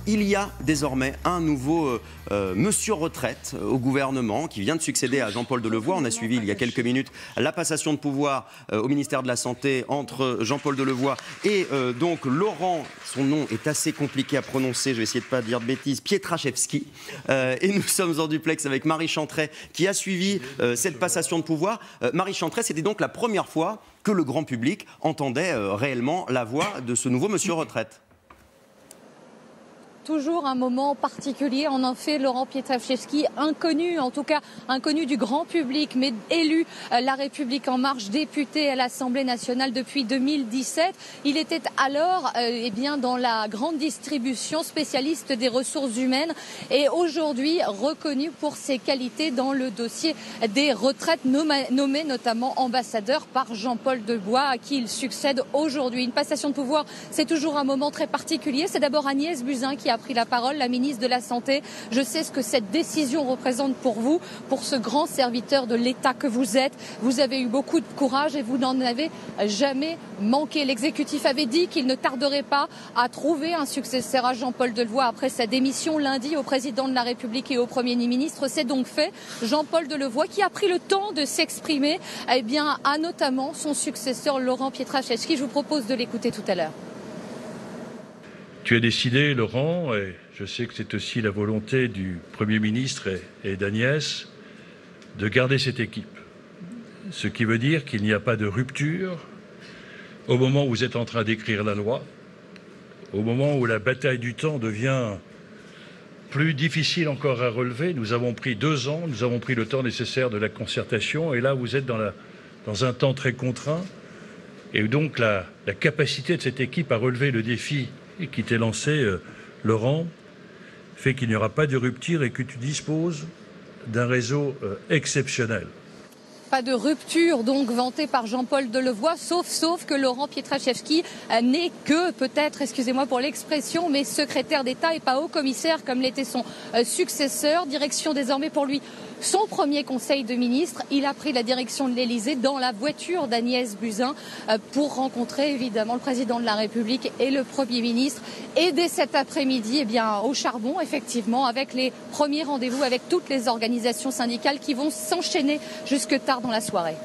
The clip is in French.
Il y a désormais un nouveau monsieur retraite au gouvernement qui vient de succéder à Jean-Paul Delevoye. On a suivi il y a quelques minutes la passation de pouvoir au ministère de la Santé entre Jean-Paul Delevoye et donc Laurent, son nom est assez compliqué à prononcer, je vais essayer de ne pas dire de bêtises, Pietraszewski. Et nous sommes en duplex avec Marie Chantray qui a suivi cette passation de pouvoir. Marie Chantray, c'était donc la première fois que le grand public entendait réellement la voix de ce nouveau monsieur retraite. Toujours un moment particulier. On en fait Laurent Pietraszewski, inconnu, en tout cas inconnu du grand public, mais élu La République En Marche, député à l'Assemblée nationale depuis 2017. Il était alors dans la grande distribution, spécialiste des ressources humaines et aujourd'hui reconnu pour ses qualités dans le dossier des retraites, nommé notamment ambassadeur par Jean-Paul Delevoye, à qui il succède aujourd'hui. Une passation de pouvoir, c'est toujours un moment très particulier. C'est d'abord Agnès Buzyn qui a pris la parole, la ministre de la Santé. Je sais ce que cette décision représente pour vous, pour ce grand serviteur de l'État que vous êtes. Vous avez eu beaucoup de courage et vous n'en avez jamais manqué. L'exécutif avait dit qu'il ne tarderait pas à trouver un successeur à Jean-Paul Delevoye après sa démission lundi au président de la République et au Premier ministre. C'est donc fait. Jean-Paul Delevoye, qui a pris le temps de s'exprimer, a notamment son successeur Laurent Pietraszewski. Je vous propose de l'écouter tout à l'heure. Tu as décidé, Laurent, et je sais que c'est aussi la volonté du Premier ministre et d'Agnès, de garder cette équipe. Ce qui veut dire qu'il n'y a pas de rupture au moment où vous êtes en train d'écrire la loi, au moment où la bataille du temps devient plus difficile encore à relever. Nous avons pris 2 ans, nous avons pris le temps nécessaire de la concertation, et là vous êtes dans un temps très contraint. Et donc la capacité de cette équipe à relever le défi qui t'est lancé, Laurent, fait qu'il n'y aura pas de rupture et que tu disposes d'un réseau exceptionnel. Pas de rupture donc vantée par Jean-Paul Delevoye, sauf que Laurent Pietraszewski n'est que, peut-être, excusez-moi pour l'expression, mais secrétaire d'État et pas haut commissaire comme l'était son successeur. Direction désormais pour lui son premier conseil de ministre. Il a pris la direction de l'Élysée dans la voiture d'Agnès Buzyn pour rencontrer évidemment le président de la République et le Premier ministre. Et dès cet après-midi, au charbon, effectivement, avec les premiers rendez-vous avec toutes les organisations syndicales qui vont s'enchaîner jusque tard dans la soirée.